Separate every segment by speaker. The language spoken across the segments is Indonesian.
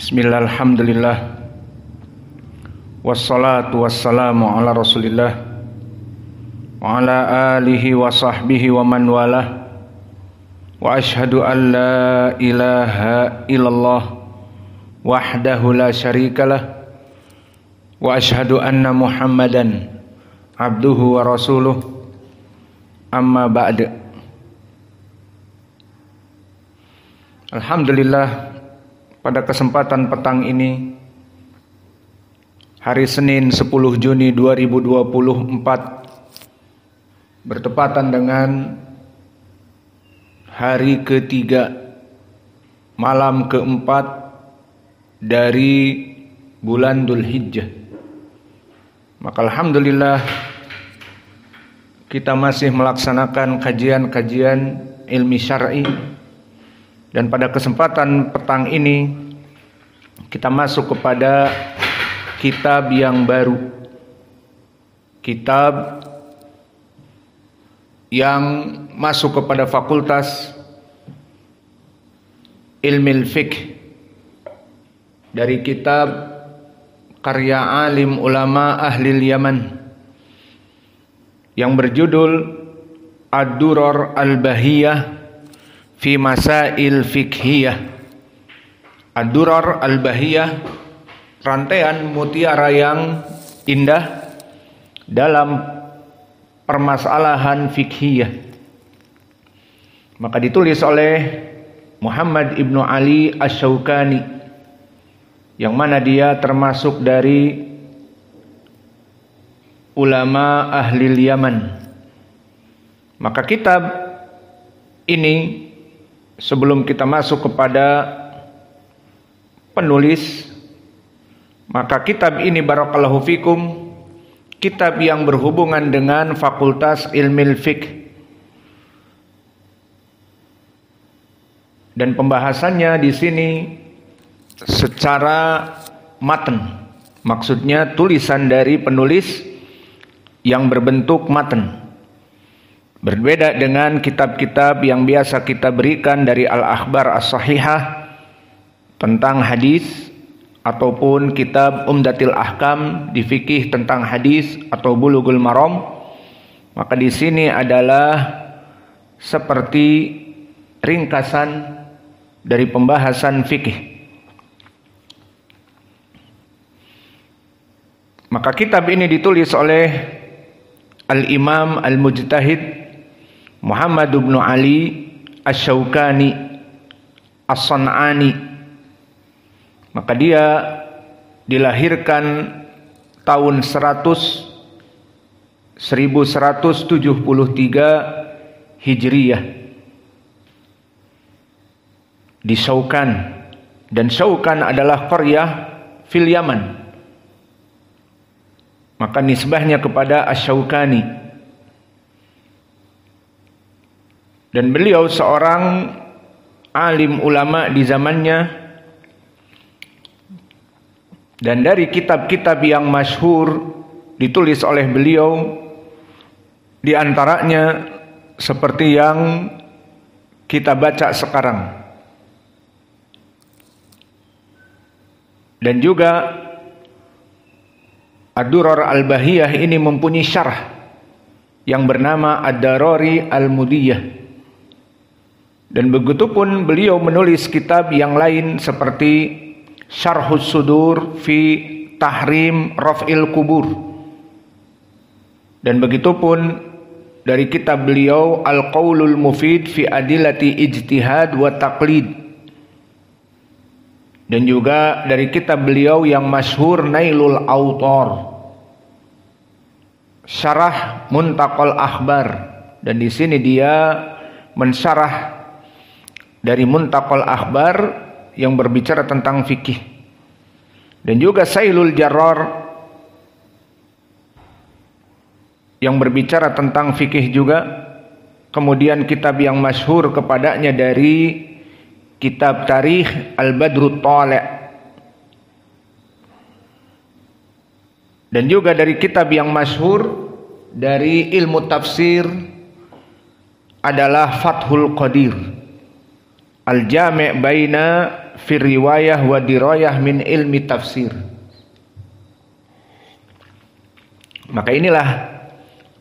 Speaker 1: Bismillah, alhamdulillah, wassalatu wassalamu ala rasulillah wa ala alihi wa sahbihi wa man walah, wa ashhadu an la ilaha illallah wahdahu la syarikalah, wa ashhadu anna muhammadan abduhu wa rasuluh, amma ba'd. Alhamdulillah, pada kesempatan petang ini, hari Senin 10 Juni 2024, bertepatan dengan hari ketiga, malam keempat dari bulan Dzulhijjah. Maka alhamdulillah, kita masih melaksanakan kajian-kajian ilmi syar'i. Dan pada kesempatan petang ini kita masuk kepada kitab yang baru, kitab yang masuk kepada fakultas ilmu fiqh dari kitab karya alim ulama ahli Yaman yang berjudul Ad-Durar Al-Bahiyah fi Masail Fiqhiyah. Ad-Durar Al-Bahiyah, rantaian mutiara yang indah dalam permasalahan fiqhiyah. Maka ditulis oleh Muhammad ibnu Ali Asy-Syaukani, yang mana dia termasuk dari ulama ahli Yaman. Maka kitab ini, sebelum kita masuk kepada penulis, maka kitab ini barakallahu fikum, kitab yang berhubungan dengan fakultas ilmu fiqh. Dan pembahasannya di sini secara matan, maksudnya tulisan dari penulis yang berbentuk matan. Berbeda dengan kitab-kitab yang biasa kita berikan dari Al-Akhbar As-Sahihah tentang hadis, ataupun kitab Umdatil Ahkam di fikih tentang hadis atau Bulughul Maram. Maka di sini adalah seperti ringkasan dari pembahasan fikih. Maka kitab ini ditulis oleh Al-Imam Al-Mujtahid Muhammad ibnu Ali Asy-Syaukani As-San'ani. Maka dia dilahirkan tahun 1173 Hijriyah di Syaukan. Dan Syaukan adalah qaryah fil Yaman, maka nisbahnya kepada Asy-Syaukani. Dan beliau seorang alim ulama di zamannya. Dan dari kitab-kitab yang masyhur ditulis oleh beliau, di antaranya seperti yang kita baca sekarang. Dan juga Ad-Durar Al-Bahiyah ini mempunyai syarah yang bernama Ad-Darari Al-Mudiyah. Dan begitu pun beliau menulis kitab yang lain seperti Syarhus Sudur fi Tahrim Raf'il Kubur. Dan begitu pun dari kitab beliau Al-Qaulul Mufid fi Adillati Ijtihad wa Taqlid. Dan juga dari kitab beliau yang masyhur Nailul Autar, Syarah Muntaqal Akhbar. Dan di sini dia mensyarah dari Muntaqal Akhbar yang berbicara tentang fikih. Dan juga Sailul Jarrar yang berbicara tentang fikih juga. Kemudian kitab yang masyhur kepadanya dari kitab Tarikh Al-Badrut Thali'. Dan juga dari kitab yang masyhur dari ilmu tafsir adalah Fathul Qadir, Al-Jami' baina fi riwayah wa dirayah min ilmi tafsir. Maka inilah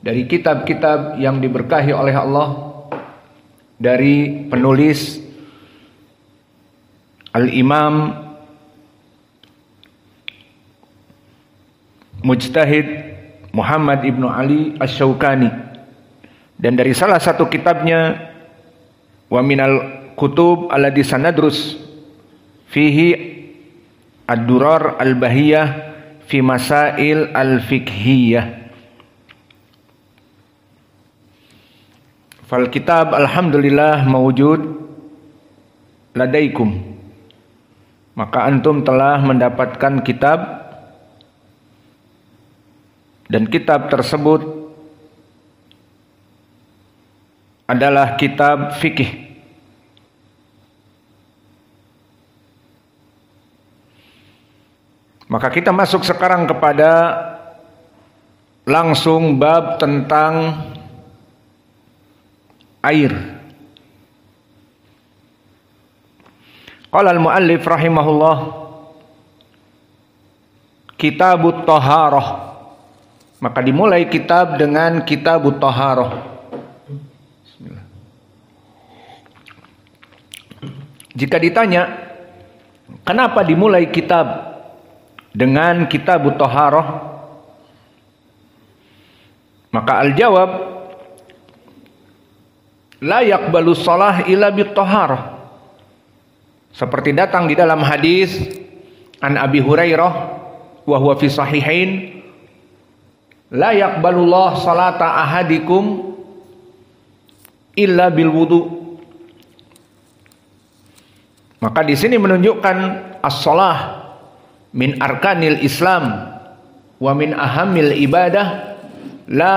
Speaker 1: dari kitab-kitab yang diberkahi oleh Allah, dari penulis Al-Imam Mujtahid Muhammad ibnu Ali Asy-Syaukani, dan dari salah satu kitabnya wa minal kutub alladhi sanadrus fihi ad-durar al-bahiyah fi masail al-fiqhiyah. Fal kitab alhamdulillah mawjud ladaikum. Maka antum telah mendapatkan kitab, dan kitab tersebut adalah kitab fikih. Maka kita masuk sekarang kepada langsung bab tentang air. Qala al-muallif rahimahullah, Kitabut Thaharah. Maka dimulai kitab dengan Kitabut Thaharah. Bismillah. Jika ditanya, kenapa dimulai kitab dengan Kitabut Thaharah? Maka al-jawab, la yaqbalu shalah illa bit taharah. Seperti datang di dalam hadis an Abi Hurairah wa huwa fi sahihain, la yaqbalullah salata ahadikum illa bil wudu. Maka di sini menunjukkan as-shalah min arkanil Islam wa min ahamil ibadah. La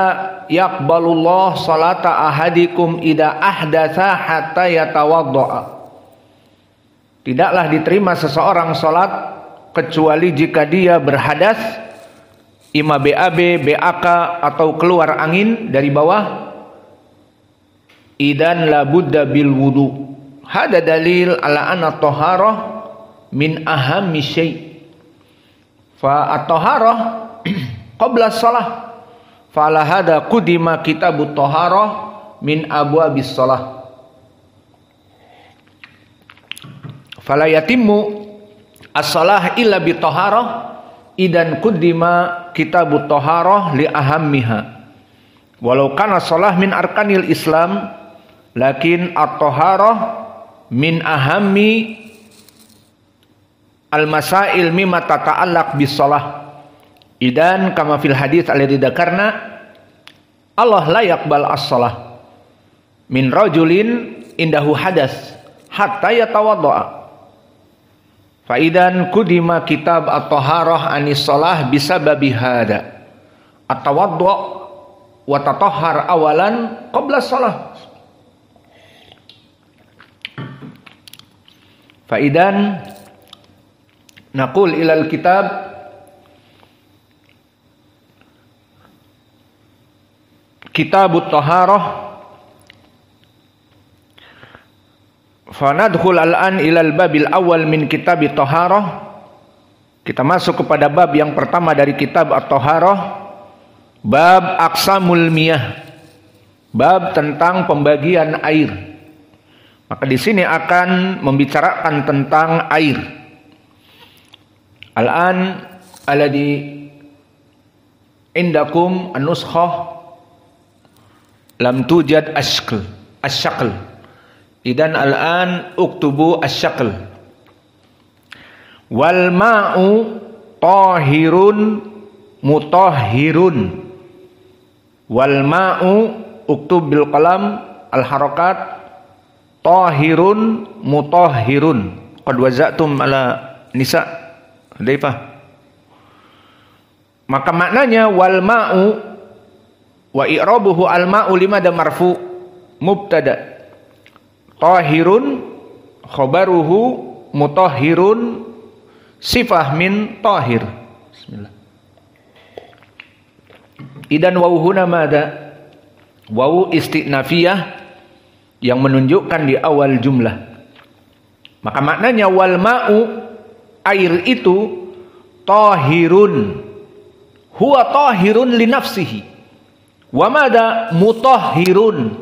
Speaker 1: yaqbalullah salata ahadikum idza ahdatsa hatta yatawaddaa. Tidaklah diterima seseorang salat kecuali jika dia berhadas, ima BAB, BAK atau keluar angin dari bawah. Idan la budda bil wudu. Hada dalil ala anna taharah min ahammi syai'. Fa at-taharah qabla shalah. Fala hada qudima Kitabut Thaharah min abwabis shalah. Fala yatimmu as-shalah illa bi taharah idan qudima Kitabut Thaharah li ahammiha. Walau kana shalah min arkanil Islam, lakin at-taharah min ahammi al-masail mimma tata'allaq bis shalah. Idan kama fil hadits alladzi dzakarna, Allah la yaqbal as-shalah min rajulin indahu hadas hatta yatawaddaa. Fa idan qudima kitab at-taharah anis shalah bisababi hada. At-tawaddu' wa tatahhar awalan qabla shalah. Fa idan naqul ilal kitab Kitabut Thaharah. Fanadkhul al-an ilal babil awal min Kitabit Thaharah. Kita masuk kepada bab yang pertama dari kitab At-Taharah, bab aqsamul miyah, bab tentang pembagian air. Maka di sini akan membicarakan tentang air. Al-an alladhi indakum an-nuskhah lam tujad asyaql. Idan al-an uktubu asyaql. Wal ma'u tahirun mutahhirun. Wal ma'u uktub bil qalam al harakat tahirun mutahhirun. Qad waza'tum ala nisa. Daifah. Maka maknanya wal ma'u wa i'rabuhu al-ma'u limada marfu mubtada, tahirun khabaruhu mutahhirun sifah min tahir. Bismillah. Idan wawu huna mada? Wawu istinafiyah yang menunjukkan di awal jumlah. Maka maknanya wal ma'u, air itu tahirun, huwa tahirun li nafsihi. Wa mada mutahhirun.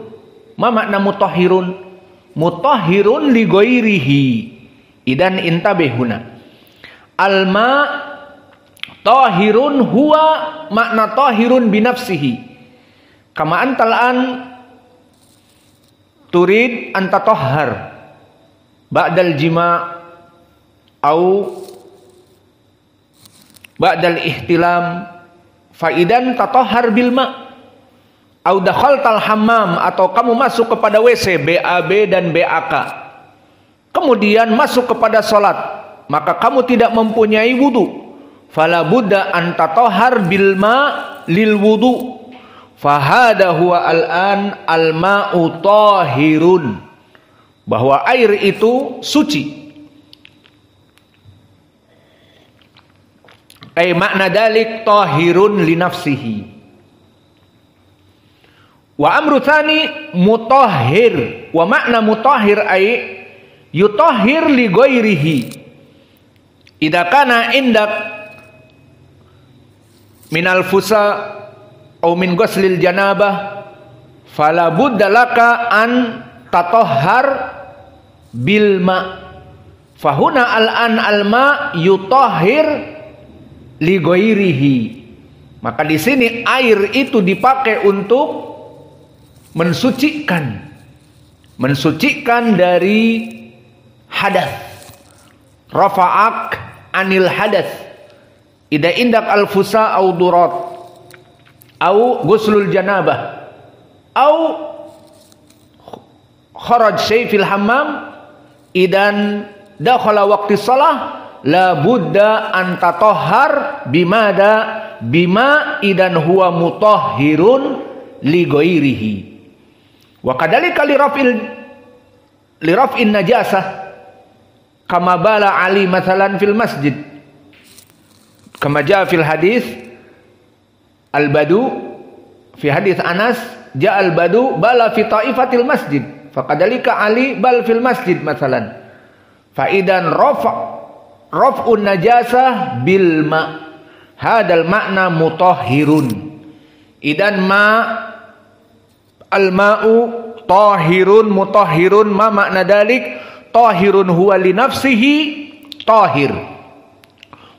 Speaker 1: Ma makna mutahhirun? Mutahhirun li ghairihi. Idan intabihuna. Al ma' tahirun huwa makna tahirun bi nafsihi. Kama antal an turid an tatahhar ba'dal jima' au ba'dal ihtilam fa idan tatahhar bil ma' au dakhaltal hammam, atau kamu masuk kepada WC BAB dan BAK, kemudian masuk kepada salat, maka kamu tidak mempunyai wudu, fala budda an tatahhar bil ma' lil wudu. Fahada huwa al-an al-ma'u tahirun, bahwa air itu suci. Ay makna dalik tahirun li nafsihi. Wa amru tsani mutahhir, wa makna mutahhir ay yutahhir li ghairihi. Idza kana indak minal fusa au min ghuslil janabah fala budda laka an tatahhar bil ma. Fahuna al-an al-ma yutahhir li ghairihi. Maka di sini air itu dipakai untuk mensucikan dari hadas. Rafa'ak anil hadas. Ida indak al-fusa au durat au ghuslul janabah au kharaj syai fil hammam, idan dakhala waqti shalah la budda an tatahhar bima idan huwa mutahhirun li ghairihi. Wa kadzalika li raf'in najasah kama bala ali mathalan fil masjid, kama jaa fil hadis al-badu fi hadis Anas, ja'al badu bala fi ta'ifatil masjid faqadalika Ali bal fil masjid masalan. Fa idan raf'un najasah bil ma, hadal makna mutahhirun. Idan ma al-ma'u tahirun mutahhirun, ma makna dalik tahirun huwa li nafsihi tahir,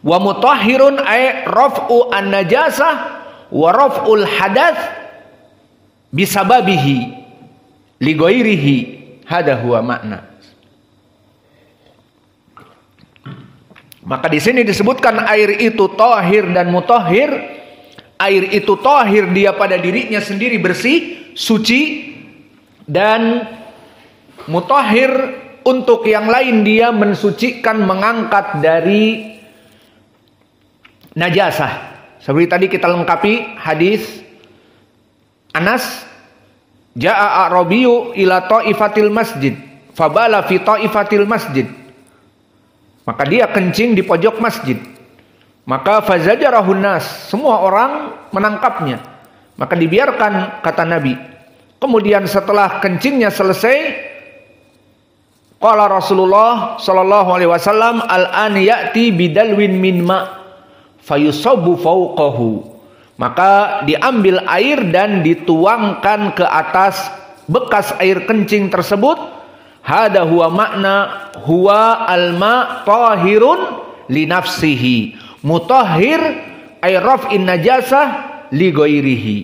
Speaker 1: wa mutahhirun ay raf'u an najasah wa raf'ul hadath bisababihi li ghairihi. Hada huwa makna. Maka di sini disebutkan air itu tahir dan mutahhir. Air itu tahir, dia pada dirinya sendiri bersih, suci, dan mutahhir untuk yang lain dia mensucikan, mengangkat dari najasah. Seperti tadi kita lengkapi hadis Anas, jaa a'rabiyyu ila ta'ifatil masjid fabala fi ta'ifatil masjid. Maka dia kencing di pojok masjid. Maka fazajarahun nas, semua orang menangkapnya. Maka dibiarkan, kata Nabi. Kemudian setelah kencingnya selesai, qala Rasulullah sallallahu alaihi wasallam, al-an ya'ti bidalwin min ma' fayusabbu fawqahu. Maka diambil air dan dituangkan ke atas bekas air kencing tersebut. Hada huwa makna huwa al-ma tahirun li nafsihi, mutahhir ay raf'in najasah li ghairihi.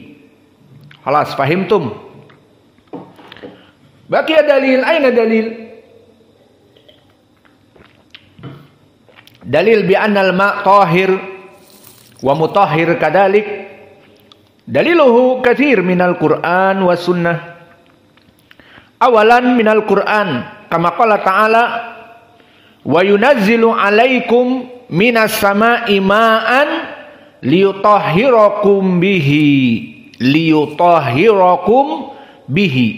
Speaker 1: Khalas, fahimtum? Baqiya dalil, aina dalil? Dalil bi anna al-ma tahir wa mutahhir kadalik. Daliluhu katsir minal Qur'an wa sunnah. Awalan minal Qur'an kama qala ta'ala wa yunazzilu 'alaikum minas sama'i ma'an liyutahhirakum bihi.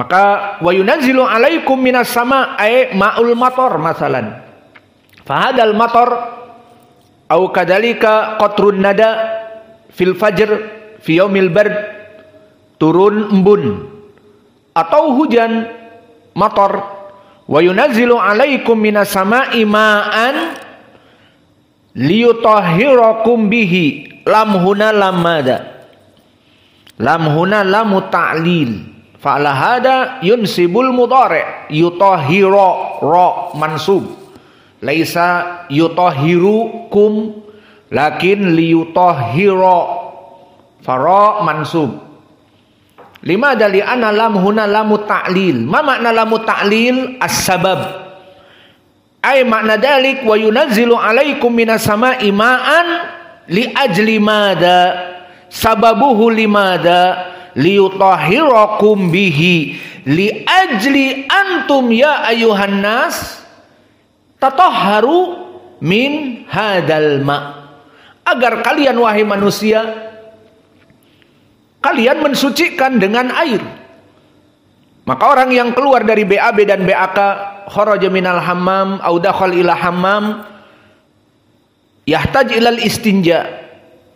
Speaker 1: Maka wa yunazzilu 'alaikum minas sama' ay ma'ul matar masalan. Fahadal matar au kadalika qatrun nada fil fajr fi yaumil bard, turun embun atau hujan matar wa yunazzilu 'alaikum minas sama'i ma'an liyutahhirakum bihi. Lam huna lam mada, lam huna lam ta'lil, fa'ala hada yunsibul mudhari', yutahhira ra mansub, laisa yutahhirukum lakin liyutahhira, fara mansub. Lima dari ana lam huna lamu ta'lil. Ma makna lamu ta'lil? As-sabab. Ay makna dalik wa yunazzilu 'alaikum minas sama'i ma'an li ajli mada. Sababuhu limada liyutahhirakum bihi li ajli antum ya ayuhan nas tatahharu min hadal ma. Agar kalian wahai manusia, kalian mensucikan dengan air. Maka orang yang keluar dari BAB dan BAK, kharaja minal hammam au dakhal ila hammam, yahtaj ilal istinja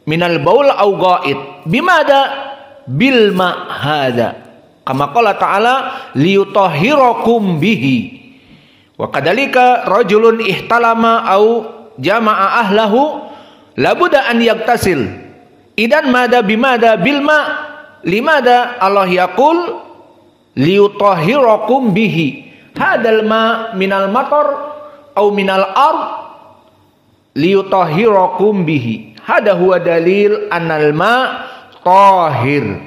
Speaker 1: minal baul au ghaid. Bimada? Bil ma hada. Kama qala ta'ala liyutahhirakum bihi. Wa kadzalika rajulun ihtalama au jama'a ahlahu labuda an yaktasil. Idan mada bimada bilma limada Allah yaqul liyutahhirakum bihi. Hadal ma minal matar au minal ard liyutahhirakum bihi. Hada huwa dalil annal ma tahir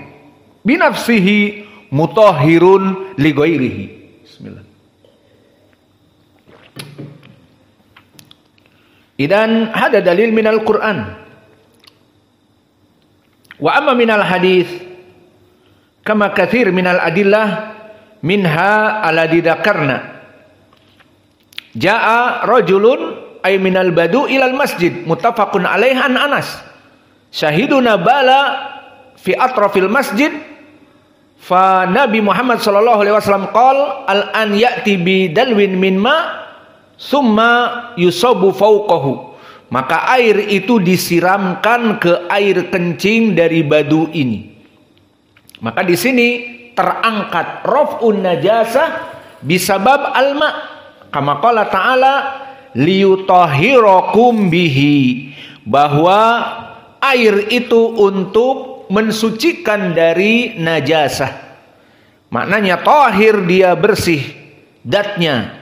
Speaker 1: binafsihi mutahhirun li ghairihi. Bismillah. Idan hada dalil minal Qur'an. Wa amma minal hadis kama katsir minal adillah minha alladhi dzakarna. Jaa rajulun ay minal badu ilal masjid muttafaqun alaihi an Anas. Syahiduna bala fi atrafil masjid fa Nabi Muhammad sallallahu alaihi wasallam qala al an ya'ti bi dalwin min ma summa yusabu fawqahu. Maka air itu disiramkan ke air kencing dari badu ini. Maka di sini terangkat raf'un najasah bisabab alma. Kama qala ta'ala liyutahhirakum bihi. Bahwa air itu untuk mensucikan dari najasah. Maknanya tahir, dia bersih datnya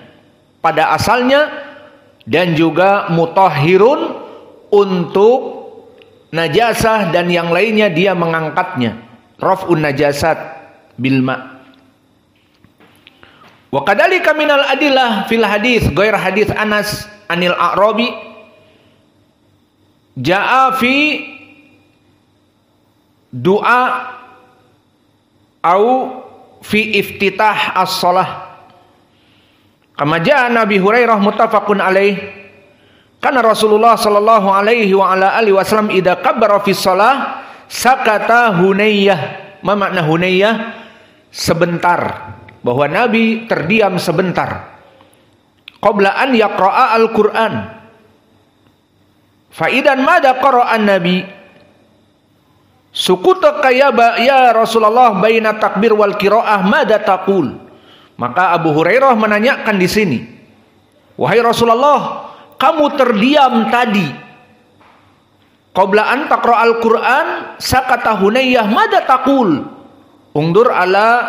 Speaker 1: pada asalnya, dan juga mutahhirun untuk najasah dan yang lainnya dia mengangkatnya. Raf'un najasat bil ma. Wa kadzalika minal adillah fil hadis ghair hadis Anas anil A'rabi jaa fi du'a au fi iftitah as-shalah. Kama jaa Nabi Hurairah muttafaqun alaih. Kana Rasulullah sallallahu alaihi wa ala alihi wasallam idza kabbara fi shalah sakata hunayyah. Ma makna hunayyah? Sebentar. Bahwa Nabi terdiam sebentar. Qabla an yaqra'a al-Qur'an. Fa idan madza qara'a an-nabi? Sukuta kayaba ya Rasulullah baina takbir wal qiraah madza taqul? Maka Abu Hurairah menanyakan di sini, wahai Rasulullah, kamu terdiam tadi. Qabla an taqra al-Qur'an sakata Hunayyah madza taqul? Ungdur ala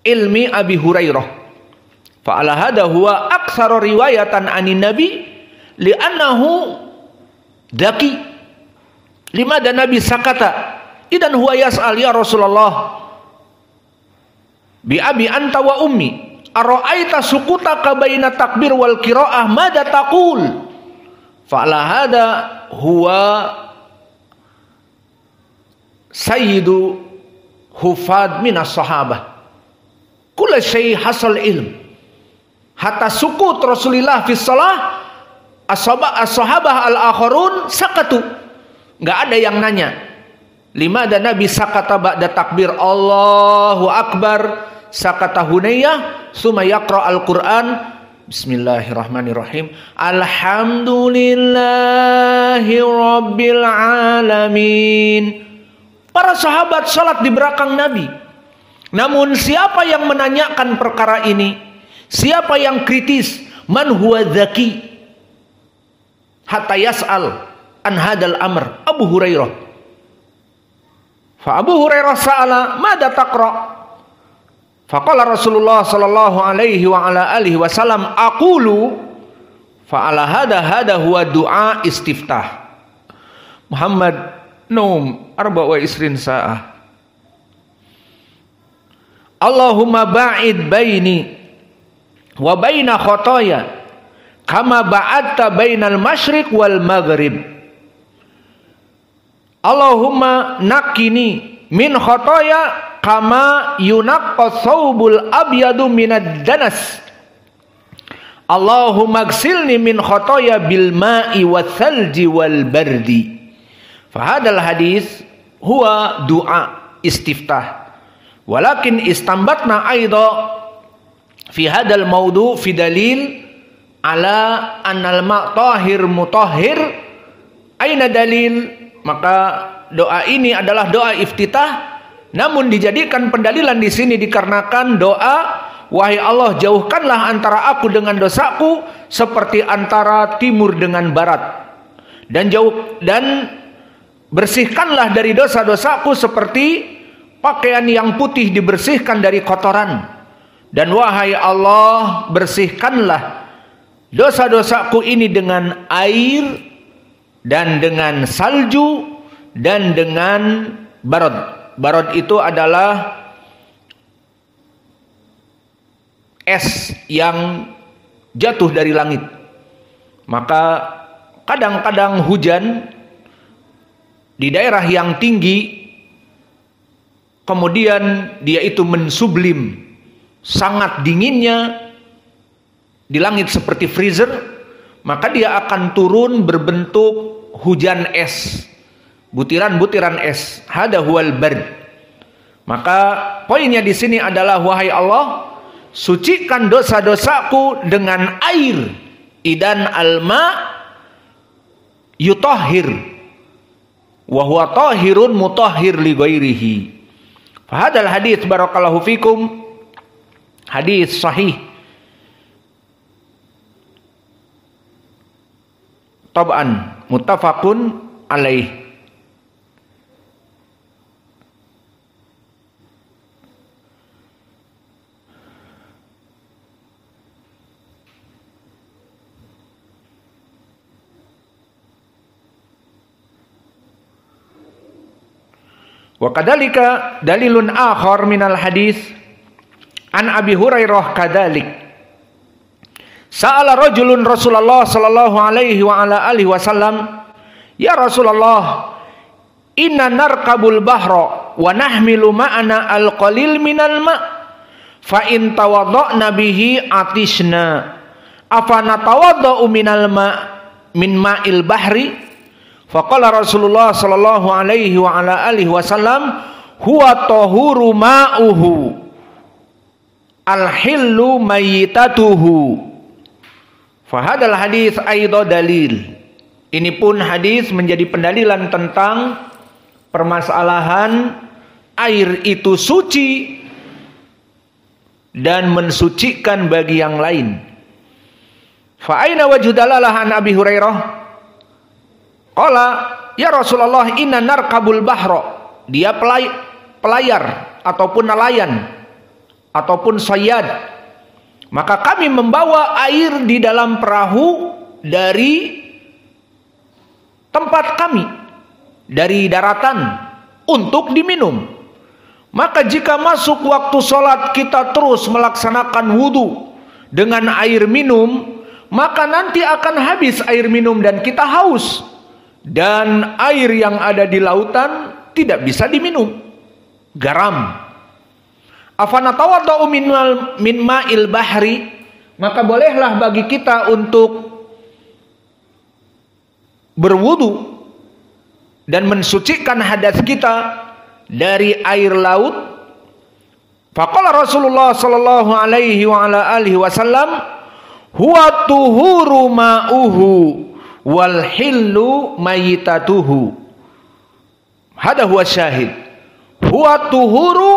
Speaker 1: ilmi Abi Hurairah. Fa ala hada huwa aktsaru riwayatan anin nabi li'annahu daki. Lima dan Nabi sakata. Idan huwa yas'al ya Rasulullah bi abi anta wa ummi ara'aita sukutaka baina takbir wal qiraah madza taqul? Fa ala hada huwa sayyidu hufad minas sahabah. Kullu syai hasal ilm. Hatta sukut Rasulullah fi shalah as-sahabah al-akharun sakatu. Enggak ada yang nanya. Lima dan Nabi sakata ba'da takbir Allahu akbar. Sakata Hunayyah summa yaqra al-Qur'an. Bismillahirrahmanirrahim. Alhamdulillahi rabbil alamin. Para sahabat salat di belakang Nabi. Namun siapa yang menanyakan perkara ini? Siapa yang kritis? Man huwa dzaki hatta yas'al an hadal amr? Abu Hurairah. Fa Abu Hurairah sa'ala mada taqra? Faqala Rasulullah sallallahu alaihi wa ala alihi wasallam aqulu fa ala hada huwa du'a istiftah. Muhammad Naum 24 sa'ah. Allahumma ba'id baini wa baina khotoya kama ba'adta bainal masyriq wal maghrib. Allahumma nakini min khotoya kama yunaqqa thawbul abyadu minad danas. Allahumma gsilni min khotoya bil ma'i wa thalji wal bardi. Fahadal hadis huwa du'a istiftah. Walakin istambatna aidha fi hadal maudu fi dalil ala annal ma' tahir mutahhir. Aina dalil? Maka doa ini adalah doa iftitah, namun dijadikan pendalilan di sini dikarenakan doa, wahai Allah, jauhkanlah antara aku dengan dosaku seperti antara timur dengan barat, dan bersihkanlah dari dosa-dosaku seperti pakaian yang putih dibersihkan dari kotoran. Dan wahai Allah, bersihkanlah dosa-dosaku ini dengan air dan dengan salju dan dengan barad. Barad itu adalah es yang jatuh dari langit. Maka kadang-kadang hujan di daerah yang tinggi, kemudian dia itu mensublim, sangat dinginnya di langit seperti freezer, maka dia akan turun berbentuk hujan es, butiran-butiran es. Hada huwal bard. Maka poinnya di sini adalah, wahai Allah, sucikan dosa-dosaku dengan air. Idan alma yutahhir wa huwa tahirun mutahhir li ghairihi. Fahadal hadits barakallahu fikum hadis sahih. Tab'an muttafaqun alaih. Wa kadzalika dalilun akhar minal hadis an Abi Hurairah kadzalik. Sa'ala rajulun Rasulullah sallallahu alaihi wa ala alihi wasallam, ya Rasulullah, inna narkabul bahra wa nahmilu ma'ana al-qalil minal ma' fa in tawadda'na bihi atishna afa natawadda'u minal ma' min ma'il bahri. Faqala Rasulullah sallallahu alaihi wa ala alihi wasallam, huwa tahuru ma'uhu al-hillu mayyitatuhu. Fahadal hadis aidha dalil. Ini pun hadis menjadi pendalilan tentang permasalahan air itu suci dan mensucikan bagi yang lain. Fa aina wajhu dalalah an Abi Hurairah? Qala ya Rasulullah, inna narkabul bahra. Dia pelayar ataupun nelayan ataupun sayyad. Maka kami membawa air di dalam perahu dari tempat kami, dari daratan, untuk diminum. Maka jika masuk waktu sholat kita terus melaksanakan wudu dengan air minum, maka nanti akan habis air minum dan kita haus. Dan air yang ada di lautan tidak bisa diminum, garam. Afanatawadda'u min ma'il bahri, maka bolehlah bagi kita untuk berwudu dan mensucikan hadas kita dari air laut. Faqala Rasulullah sallallahu alaihi wa ala alihi wasallam, huwa tuhuru ma'uhu wal hillu mayyitatuhu. Hada huwa syahid. Huwa tuhuru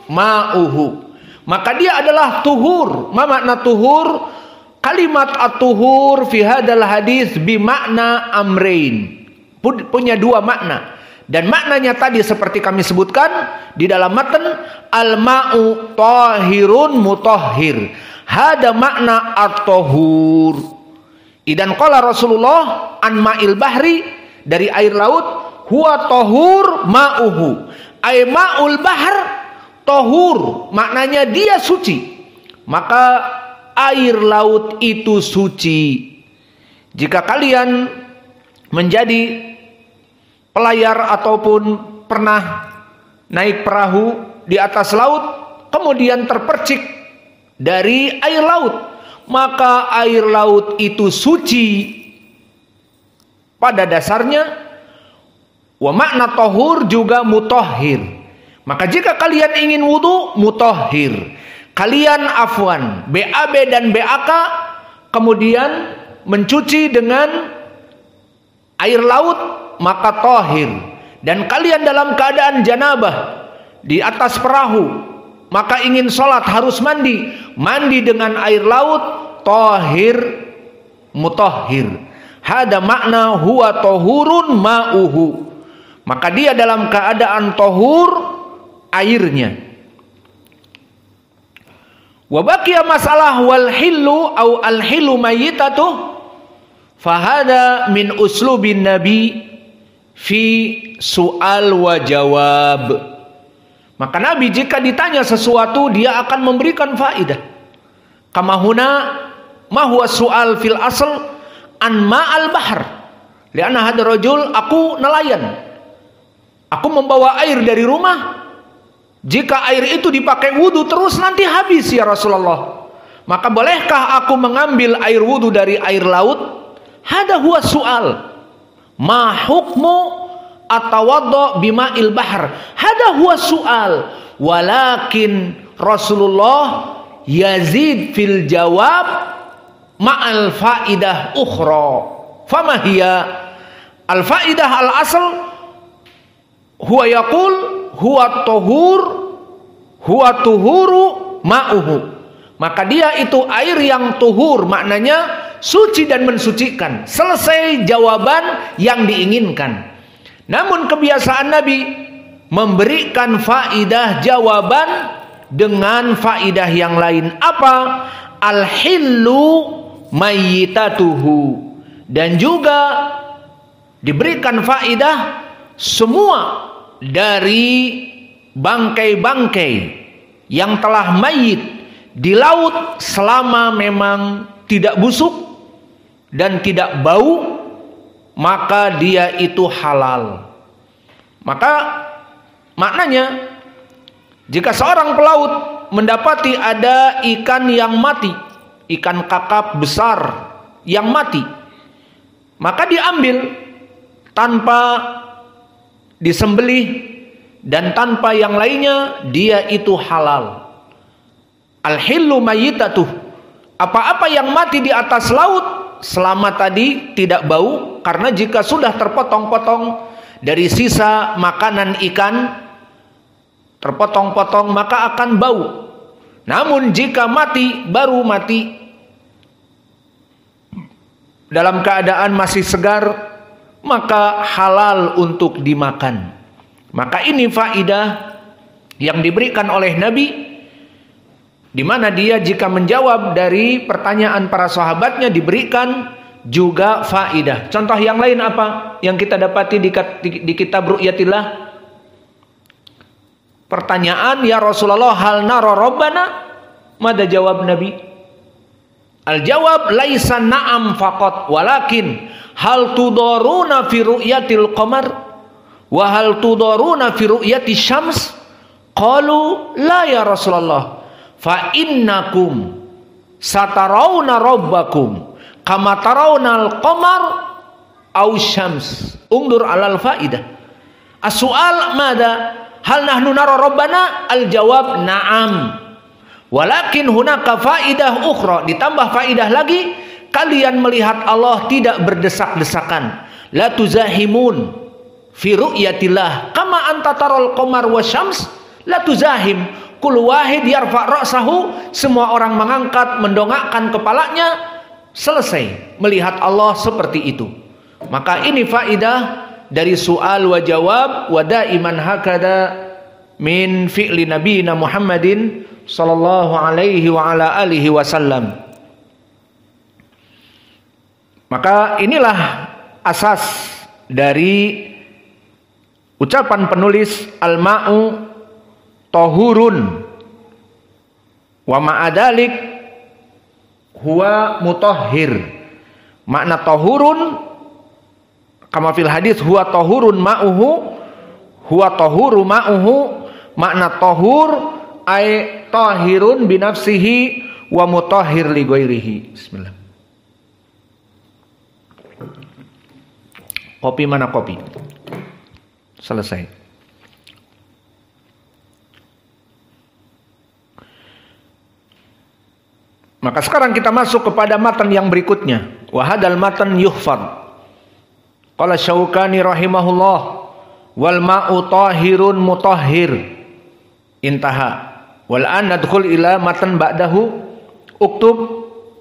Speaker 1: ma'uhu. maka dia adalah tuhur. Ma makna tuhur? Kalimat at-tuhur fi hadal hadis bimakna amrain. Punya dua makna. Dan maknanya tadi seperti kami sebutkan di dalam matan, al-ma'u tahirun mutahhir. Hada makna at-tahur. Idan qala Rasulullah an ma'il bahri, dari air laut, huwa tahur ma'uhu. Ay ma'ul bahr tahur, maknanya dia suci. Maka air laut itu suci. Jika kalian menjadi pelayar ataupun pernah naik perahu di atas laut, kemudian terpercik dari air laut, maka air laut itu suci pada dasarnya. Wa makna tahur juga mutahhir. Maka jika kalian ingin wudu, mutahhir. Kalian afwan, BAB dan BAK, kemudian mencuci dengan air laut, maka tahir. Dan kalian dalam keadaan janabah di atas perahu, maka ingin sholat harus mandi, mandi dengan air laut, tahir mutahhir. Hada makna huwa tahurun ma'uhu. Maka dia dalam keadaan tahur airnya. Wa baqiya masalah wal hillu au al hillu mayyitatuh fahada min uslubin nabi fi su'al wa jawab. Maka Nabi jika ditanya sesuatu dia akan memberikan faidah. Kama huna ma huwa su'al fil asl an ma'al bahr. Lianna hadha rajul, aku nelayan. Aku membawa air dari rumah. Jika air itu dipakai wudu terus nanti habis ya Rasulullah. Maka bolehkah aku mengambil air wudu dari air laut? Hada huwa su'al. Ma hukmu atawaddo bima'il bahr. Hada huwa su'al. Walakin Rasulullah yazid fil jawab ma'al faidah ukhra. Fama hiya al faidah al asl huwa yaqul huwa tuhur, huwa tuhuru ma'uhu. Maka dia itu air yang tuhur, maknanya suci dan mensucikan. Selesai jawaban yang diinginkan. Namun kebiasaan Nabi memberikan faidah jawaban dengan faidah yang lain. Apa? Al-hillu mayyitatuhu. Dan juga diberikan faidah semua dari bangkai-bangkai yang telah mayit di laut selama memang tidak busuk dan tidak bau, maka dia itu halal. Maka maknanya jika seorang pelaut mendapati ada ikan yang mati, ikan kakap besar yang mati, maka diambil tanpa disembelih dan tanpa yang lainnya, dia itu halal. Al-hillu mayyitatuh. Apa-apa yang mati di atas laut selama tadi tidak bau, karena jika sudah terpotong-potong dari sisa makanan ikan, terpotong-potong maka akan bau. Namun jika mati, baru mati dalam keadaan masih segar, maka halal untuk dimakan. Maka ini faidah yang diberikan oleh Nabi, di mana dia jika menjawab dari pertanyaan para sahabatnya diberikan juga faidah. Contoh yang lain apa yang kita dapati di kitab Ru'yatillah? Pertanyaan, ya Rasulullah, hal nara rabbana? Mada jawab Nabi? Al-jawab laisa na'am faqat walakin hal tudaruna fi ru'yatil qamar wa hal tudaruna fi ru'yati syams? Qalu la ya Rasulullah fa innakum satarawna rabbakum kama tarawna al-qamar aw syams. Undur alal faidah. As-su'al mada? Hal nahnu nara rabbana? Al-jawab na'am. Walakin hunaka faidah ukhra, ditambah faidah lagi, kalian melihat Allah tidak berdesak-desakan. La tuzahimun fi ru'yatillah kama anta taral qamar wasyams la tuzahim Kullu wahid yarfa' ra'sahu, semua orang mengangkat, mendongakkan kepalanya, selesai melihat Allah seperti itu. Maka ini faidah dari soal wa jawab wa daiman hakada min fi'li nabiyina Muhammadin sallallahu alaihi wa ala alihi wasallam. Maka inilah asas dari ucapan penulis al-ma'u tahurun wa ma'adalik huwa mutahhir. Makna tahurun kama fil hadis huwa tahurun ma'uhu, huwa tahuru ma'uhu, makna tahur ay tahirun binafsihi wa mutahhir li ghairihi. Bismillah. Kopi mana kopi? Selesai. Maka sekarang kita masuk kepada matan yang berikutnya. Wa hadal matan yuhfad. Qala Syaukani rahimahullah, wal ma'u tahirun mutahhir. Intaha. Wal an nadkhul ila matan ba'dahu uktub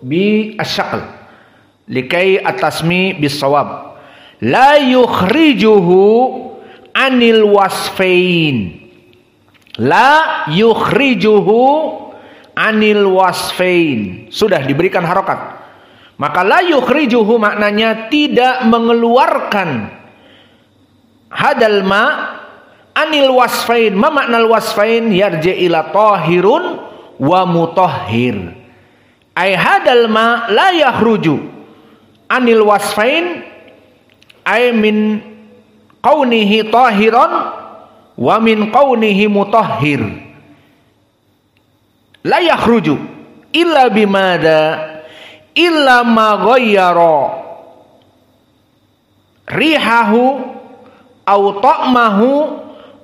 Speaker 1: bi asyaql likai atasmi bis sawab. La yukhrijuhu anil wasfain. La yukhrijuhu anil wasfain. Sudah diberikan harokat. Maka la yukhrijuhu maknanya tidak mengeluarkan hadal ma anil wasfain. Ma makna wasfain? Yarji ila tahirun wa mutahhir. Ay hadal ma la yakhruju anil wasfain ay min kaunihi tahiran wa min kaunihi mutahhir. La yakhruju illa bimada illa ma ghayyara rihahu au ta'mahu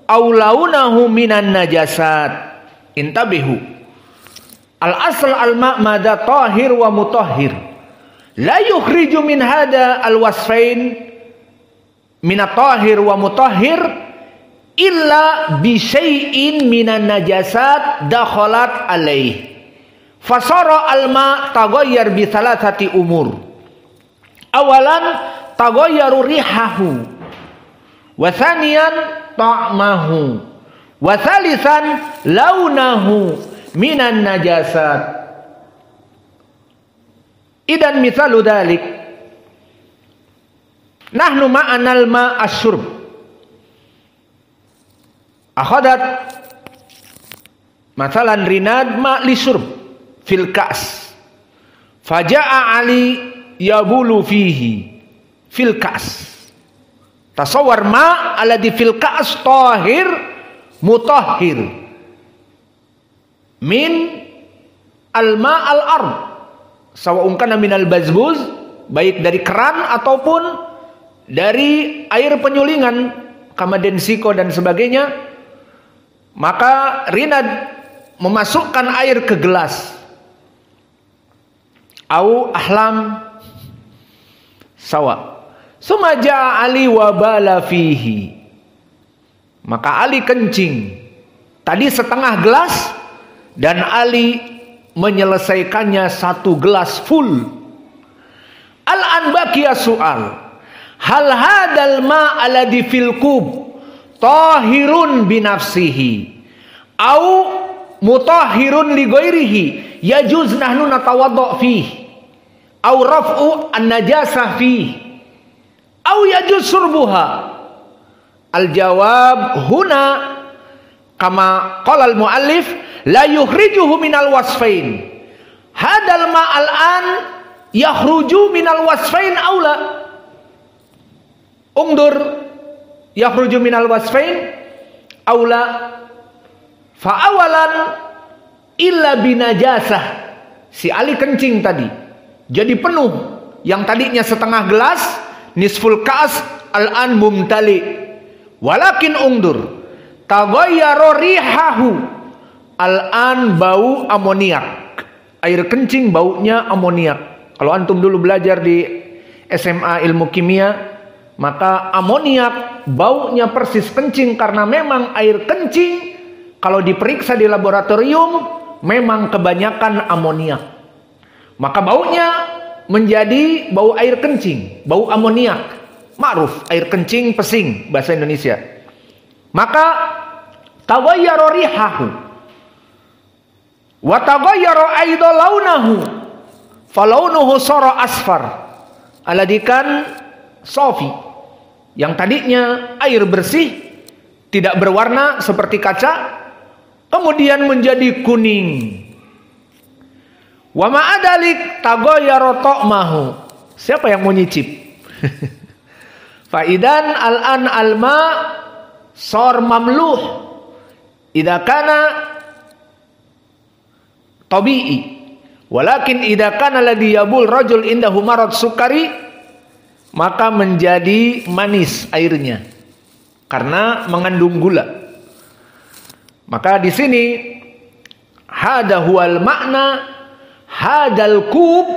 Speaker 1: au launahu minan najasat. Intabihu. Al asl al ma'mada tahir wa mutahhir. La yukhriju min hada al wasfain min tahir wa mutahhir illa bi syai'in minan najasat dakhalat alaih. Fasara al-ma taghayyar bi thalathati umur. Awalan taghayyaru rihahu, wa thaniyan ta'mahu, wa thalithan launahu minan najasat. Idan mithalu dhalik nahnu ma'anal ma asyurb akhadat mathalan rinad ma li syurb fil ka's faja'a Ali yabulu fihi fil ka's. Tasawwar ma alladhi fil ka's tahir mutahhir min al-ma al-ard sawa'un kana min al-bazbuz, baik dari keran ataupun dari air penyulingan kama densiko dan sebagainya. Maka rinad memasukkan air ke gelas au ahlam sawa. Sumaja Ali wabala fihi. Maka Ali kencing. Tadi setengah gelas dan Ali menyelesaikannya satu gelas full. Al-an baqiya su'al. Hal hadal ma alladhi fil kub tahirun binafsihi au mutahhirun li ghairihi yajuz nahnu natawadda fihi au raf'u an-najasah fihi au yajuz surbuha. Al-jawab huna kama qala al-muallif la yukhrijuhu minal wasfain. Hadal ma al-an yakhruju minal wasfain aula. Ungdur yakhruju minal wasfain aula. Fa awalan illa binajasah. Si Ali kencing tadi jadi penuh. Yang tadinya setengah gelas nisful ka's al-an mumtali. Walakin ungdur taghayyara rihahu. Al-an bau amoniak. Air kencing baunya amoniak. Kalau antum dulu belajar di SMA ilmu kimia, maka amoniak baunya persis kencing karena memang air kencing kalau diperiksa di laboratorium memang kebanyakan amoniak. Maka baunya menjadi bau air kencing, bau amoniak. Ma'ruf, air kencing pesing bahasa Indonesia. Maka taghayyara rihahu wa taghayyara aidha launahu falaunuhu sara asfar. Aladikan sofi, yang tadinya air bersih tidak berwarna seperti kaca, kemudian menjadi kuning. Wa ma'adalik taghayyara ta'mahu. Siapa yang mau nyicip? Faidan al-an al-ma sor mamluh idza kana tabi'i, walakin idza kana ladhi yabul rajul indahu marad sukari, maka menjadi manis airnya karena mengandung gula. Maka di sini hada huwal makna hadal kub,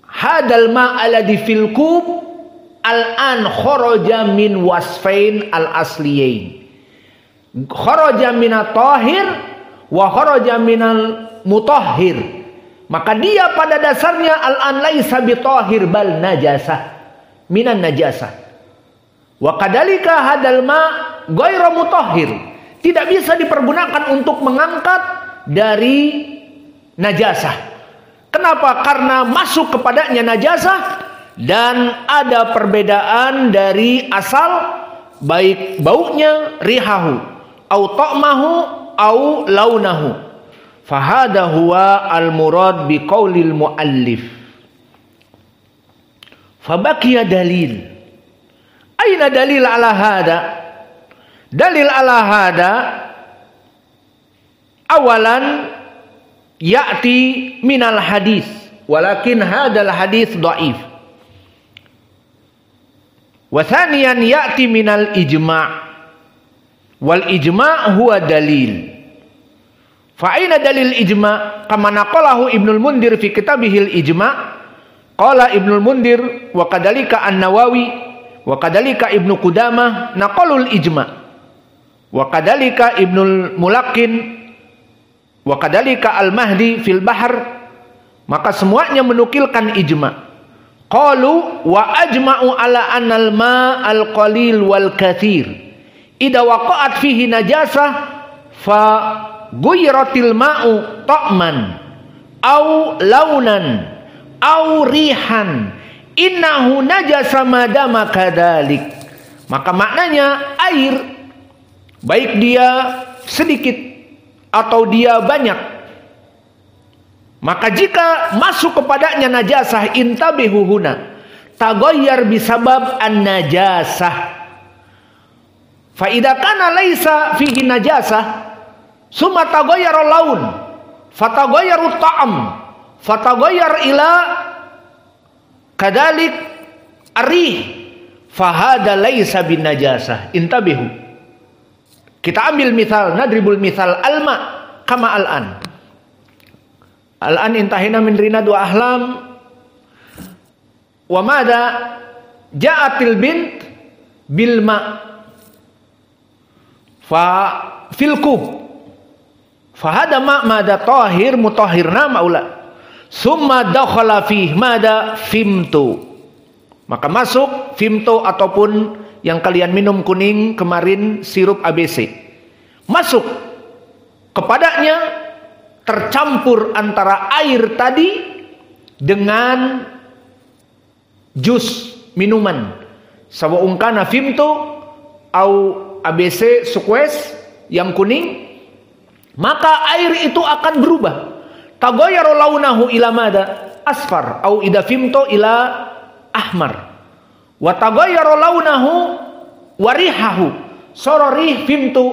Speaker 1: hadal ma alladhi fil kub al-an kharaja min wasfain al-asliyain. Kharaja minat tahir wa kharaja minal mutahhir. Maka dia pada dasarnya al-an laisa bitahhir bal najasah, minan najasah. Wa kadalika hadal ma ghairu mutahhir. Tidak bisa dipergunakan untuk mengangkat dari najasah. Kenapa? Karena masuk kepadanya najasah dan ada perbedaan dari asal, baik baunya rihahu au ta'mahu au launahu. Fahada huwa al-murad biqaulil muallif. Fabaqiya dalil. Aina dalil ala hada? Dalil ala hada awalan ya'ti minal hadis, walakin hadal hadis dhaif. Wa thaniyan ya'ti minal ijma', wal ijma' huwa dalil. Fa aina dalil ijma'? Kama naqalahu Ibnul Mundhir fi kitabihil ijma'. Qala Ibnul Mundhir wa kadalika An-Nawawi wa kadalika Ibnu Qudamah naqalul ijma'. Wa kadalika Ibnul Mulaqqin wa kadalika Al-Mahdi fil Bahr. Maka semuanya menukilkan ijma'. Qalu wa ajma'u ala annal ma al-qalil wal kathir idza waqa'at fihi najasah fa ghuyratil ma'u ta'man au launan au rihan innahu najasa madama kadalik. Maka maknanya air, baik dia sedikit atau dia banyak, maka jika masuk kepadanya najasah, intabihu huna taghayyar bisabab an-najasah. Fa idza kana laisa fihi najasah summa taghayyara laun fataghayyara ta'am fataghayyar ila kadalik arih fahada laisa bin najasah. Intabihu. Kita ambil misal, nadribul misal alma kama al-an. Al-an intahina min rina dua ahlam wa mada ja'atil bint bil ma fa fil kub fa hada ma mada tahir mutahhirna maula summa dakhala fih mada fimtu. Maka masuk fimtu ataupun yang kalian minum kuning kemarin, sirup ABC, masuk kepadanya, tercampur antara air tadi dengan jus minuman, sawa'un kana fimtu au ABC sukwes yang kuning, maka air itu akan berubah. Taghayyara launahu ila mada asfar au ida fimtu ila ahmar. Wa taghayyara launahu wa rihahu sara rih fimtu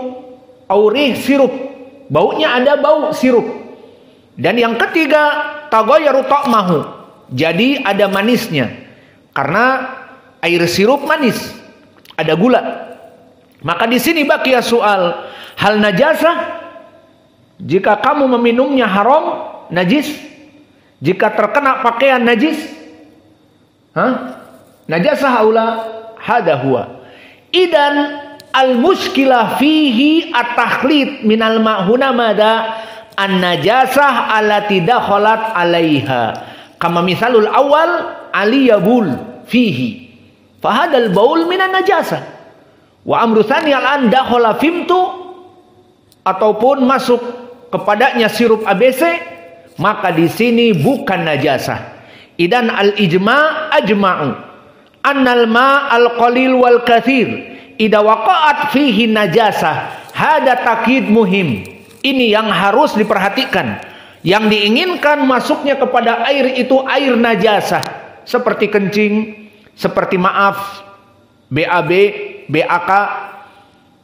Speaker 1: au rih sirup. Baunya ada bau sirup. Dan yang ketiga taghayyaru ta'mahu. Jadi ada manisnya. Karena air sirup manis, ada gula. Maka di sini baqiya soal, hal najasah jika kamu meminumnya haram, najis. Jika terkena pakaian najis, najasah aula hada huwa. Idan al-muskilah fihi at-takhlid minal ma'huna mada an-najasah allati dakhalat 'alaiha. Kama misalul awal aliyabul fihi. Fahadal baul minan najasah. Wa amru tsani al-an dakhala fimtu, ataupun masuk kepadanya sirup ABC, maka di sini bukan najasah. Idan al-ijma' ajma'u annal ma' al-qalil wal katsir idza waqa'at fihi najasah. Hada takyid muhim. Ini yang harus diperhatikan. Yang diinginkan masuknya kepada air itu air najasah, seperti kencing, seperti maaf, BAB, BAK,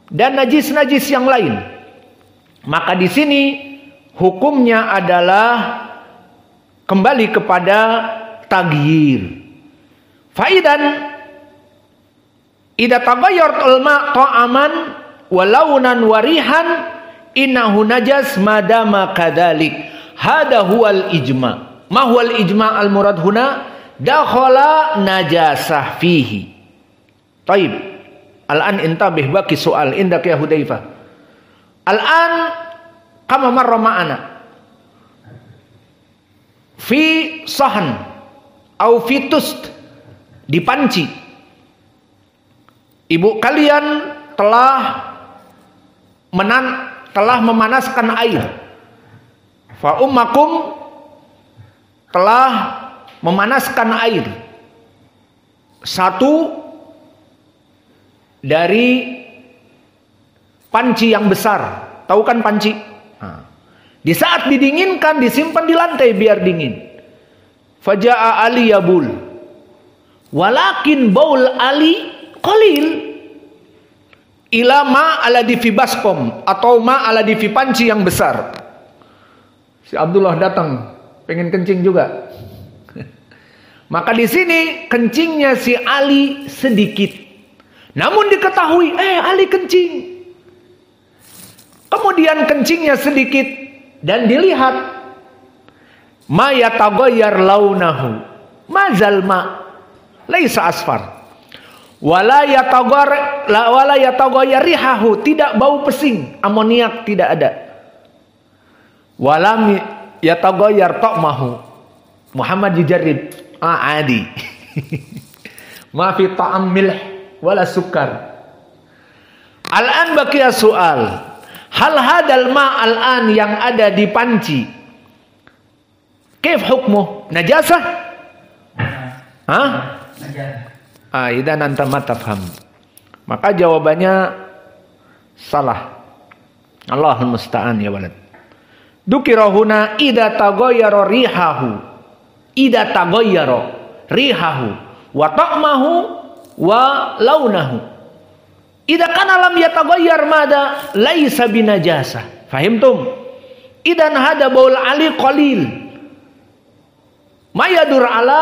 Speaker 1: dan najis-najis yang lain. Maka di sini hukumnya adalah kembali kepada taghyir. Faidan idza taghayyara al-ma' ta'aman wa launan wa rihan innahu najas madama kadzalik. Hada huwal ijma'. Ma huwal ijma' al-murad huna dakhala najasah fihi. Taib. Al-an intabih baki soal indak ya Hudzaifah. Al-an kama marra ma'ana fi sahan au fi tust, di panci. Ibu kalian telah memanaskan air. Fa ummakum telah memanaskan air. Satu dari panci yang besar. Tahu kan panci? Nah, di saat didinginkan disimpan di lantai biar dingin. Faja'a Ali yabul. Walakin baul Ali qalil. Ila ma ala di fi baskom, atau ma ala di fi panci yang besar. Si Abdullah datang pengen kencing juga. Maka di sini kencingnya si Ali sedikit. Namun diketahui, Ali kencing. Kemudian kencingnya sedikit dan dilihat, ma yataghayyar launahu, mazal ma laisa asfar. Wala yataghayyar rihahu, tidak bau pesing, amoniak tidak ada. Walam yataghayyar ta'mahu, Muhammad yujarrib adi. Ma fi ta'am milh wala sukar. Al-an baqiya soal. Hal hadal ma al-an yang ada di panci, kaif hukmuh? Najasah? Hah? Najasah. Idan anta ma tafham. Maka jawabannya salah. Allahul musta'an ya walad. Dukirahuna idza taghayyara rihahu, idza taghayyara rihahu wa ta'mahu wa launahu. Idza kana lam yataghayyar mada laisa binajasah. Fahimtum? Idan hada baul ali qalil. Mayadur ala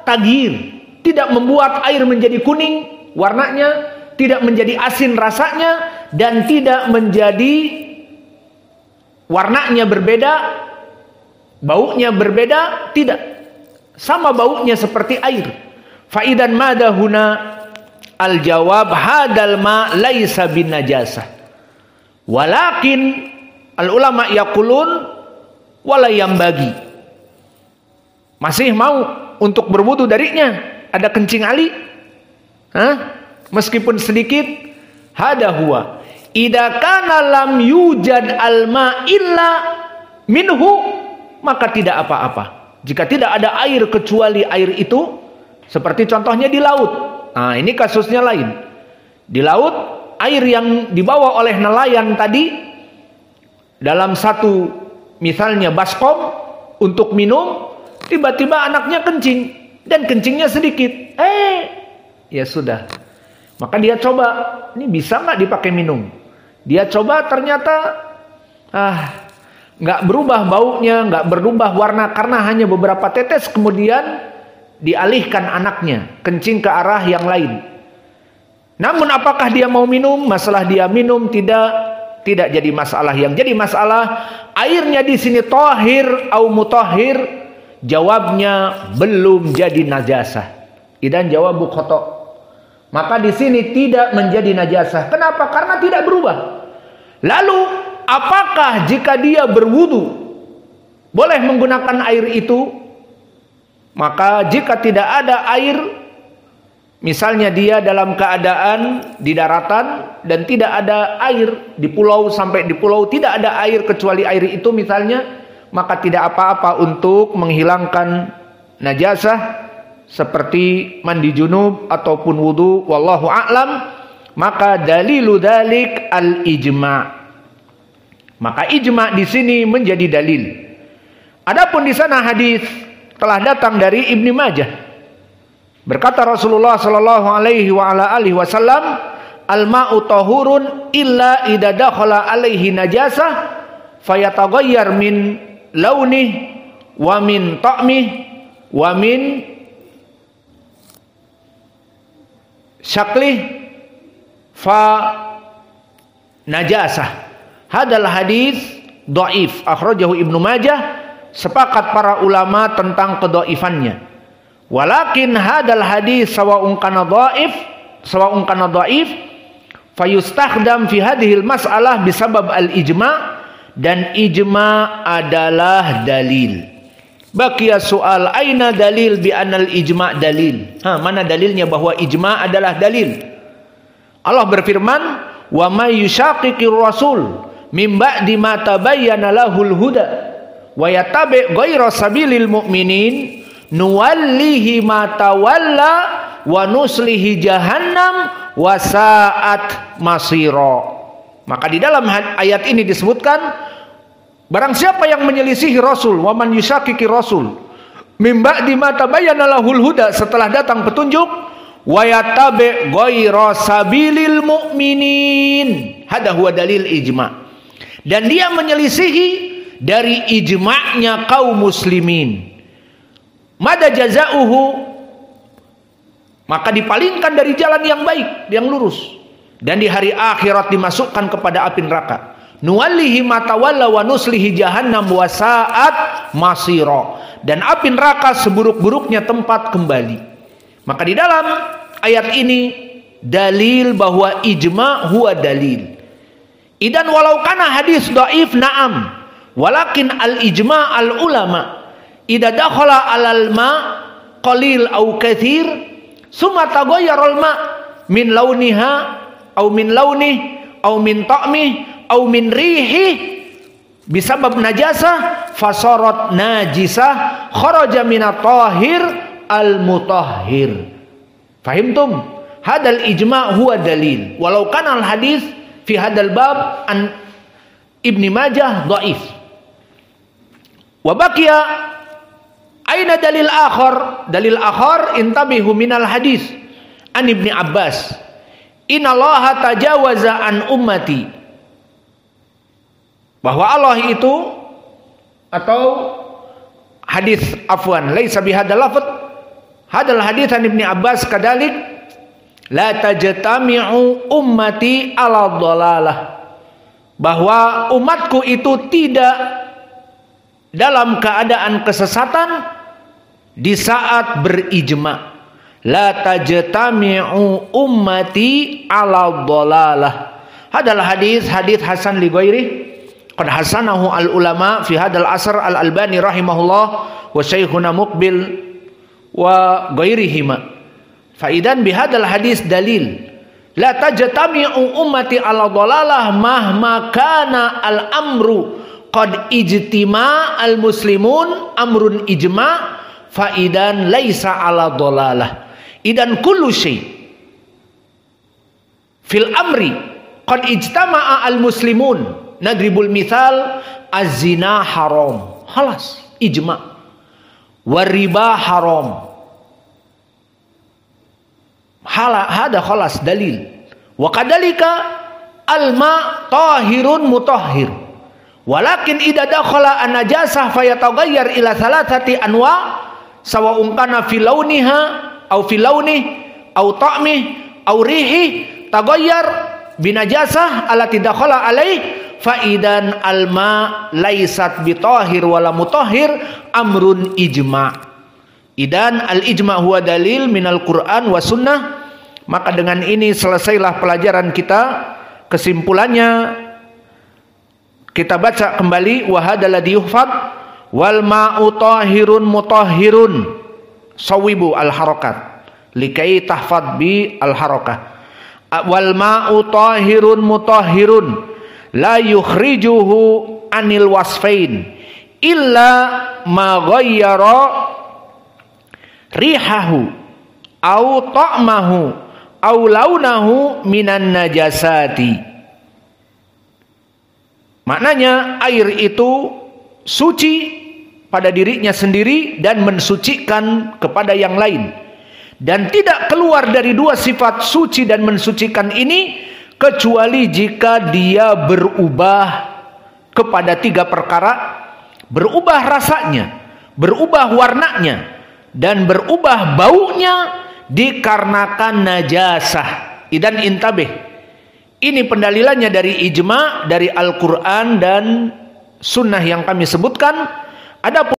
Speaker 1: taghyir, tidak membuat air menjadi kuning warnanya, tidak menjadi asin rasanya, dan tidak menjadi warnanya berbeda, baunya berbeda, tidak. Sama baunya seperti air. Faidan madahuna al-jawab hadal ma laisa bin najasah. Walakin al-ulama yaqulun wala yambagi. Masih mau untuk berwudu darinya? Ada kencing Ali? Meskipun sedikit, hada huwa. Idza kana lam yujad alma illa minhu, maka tidak apa-apa. Jika tidak ada air kecuali air itu, seperti contohnya di laut. Nah, ini kasusnya lain. Di laut, air yang dibawa oleh nelayan tadi dalam satu misalnya baskom untuk minum, tiba-tiba anaknya kencing dan kencingnya sedikit. Ya sudah. Maka dia coba, ini bisa nggak dipakai minum? Dia coba, ternyata nggak berubah baunya, nggak berubah warna karena hanya beberapa tetes. Kemudian dialihkan anaknya kencing ke arah yang lain. Namun apakah dia mau minum? Masalah dia minum tidak jadi masalah. Yang jadi masalah airnya di sini tahir au mutahhir. Jawabnya belum jadi najasah. Idan jawabu khata. maka di sini tidak menjadi najasah. Kenapa? Karena tidak berubah. Lalu, apakah jika dia berwudu boleh menggunakan air itu? Maka jika tidak ada air, misalnya dia dalam keadaan di daratan dan tidak ada air di pulau, sampai di pulau tidak ada air kecuali air itu misalnya, maka tidak apa-apa untuk menghilangkan najasah seperti mandi junub ataupun wudu, wallahu a'lam. Maka dalilu dalik al-ijma'. Maka ijma' di sini menjadi dalil. Adapun di sana hadis telah datang dari Ibnu Majah. Berkata Rasulullah sallallahu alaihi wa ala alihi wasallam, al-ma'u tahurun illa idza dakhala alaihi najasah fayataghayyar min launih wa min ta'mih wa min syaklih fa najasah. Hadal hadis dhaif, akhrajahu Ibnu Majah. Sepakat para ulama tentang kedhaifannya. Walakin hadal hadis sawa'un kana dhaif fayustakhdam fi hadhil mas'alah bisabab al-ijma', dan ijma' adalah dalil. Baqiya soal aina dalil bi anal ijma' dalil. Mana dalilnya bahwa ijma' adalah dalil? Allah berfirman, "Wa may yushaqiqir rasul mim ba'di ma tabayyana lahul huda wa yattabi' ghayra sabilil mu'minin nuwallihi ma tawalla wa nuslihi jahannam wa sa'at masira." Maka di dalam ayat ini disebutkan, barang siapa yang menyelisihi Rasul, wa man yushaqiqi Rasul mim ba'di ma tabayyana lahul huda, setelah datang petunjuk, wa yattabi' ghayra sabilil mu'minin, hada huwa dalil ijma', dan dia menyelisihi dari ijma'nya kaum muslimin, mada jazauhu, maka dipalingkan dari jalan yang baik, yang lurus, dan di hari akhirat dimasukkan kepada api neraka. Nuwallihi ma tawalla wa nuslihi jahannam wa sa'at masira, dan api neraka seburuk-buruknya tempat kembali. Maka di dalam ayat ini dalil bahwa ijma' huwa dalil. Idan walau kana hadis dhaif na'am, walakin al-ijma' al-ulama idza dakhala alal ma qalil au katsir summa taghayyara al-ma min launiha au min launih au min ta'mih au min rihi bisabab najasah fasarat najisah kharaja minat tahir al-mutahhir. Fahimtum? Hadal ijma' huwa dalil walau kana al-hadis fi hadal bab an Ibnu Majah dhaif. Wa baqiya aina dalil akhar intabihu minal hadis an Ibnu Abbas innallaha tajawaza an ummati, bahwa Allah itu, atau hadis afwan laisa bihadzal lafz, hadal hadis an Ibnu Abbas kadalik la tajtami'u ummati ala dhalalah, bahwa umatku itu tidak dalam keadaan kesesatan di saat berijma'. La tajtami'u ummati ala dhalalah. Hadal hadis hasan li ghairi qad hasanahu al ulama fi hadal asr al Albani rahimahullah wa syekhuna Muqbil wa ghairihima. Fa idan bi hadal hadis dalil la tajtami'u ummati ala dhalalah mahma kana al amru qad ijtima al muslimun amrun ijma' fa idan laisa ala dhalalah. Idan kullu syai fil amri qad ijtama'a al muslimun, nadribul mithal az-zina haram, khalas ijma', war riba haram, hada khalas dalil. Wa kadalika al-ma tahirun mutahhir, walakin idza dakhala an-najasah fayataghayyar ila thalathati anwa sawa'un kana fi launiha au fi launih au ta'mih au rihi taghayyar binajasah allati dakhala alaih fa idan al-ma laysat bitahhir wala mutahhir amrun ijma'. Idan al-ijma' huwa dalil minal Qur'an wa sunnah Maka dengan ini selesailah pelajaran kita. Kesimpulannya kita baca kembali, wa hadzal ladzi yuhfad wal ma'u tahirun mutahhirun sawibu al harakat likai tahfad bi al harakah. Wal ma'u tahirun mutahhirun la yukhrijuhu anil wasfain illa ma ghayyara rihahu au ta'mahu au launahu minan najasati. Maknanya air itu suci pada dirinya sendiri dan mensucikan kepada yang lain, dan tidak keluar dari dua sifat suci dan mensucikan ini kecuali jika dia berubah kepada tiga perkara: berubah rasanya, berubah warnanya, dan berubah baunya dikarenakan najasah. Idan intabih. Ini pendalilannya dari ijma, dari Al-Quran dan sunnah yang kami sebutkan. Adapun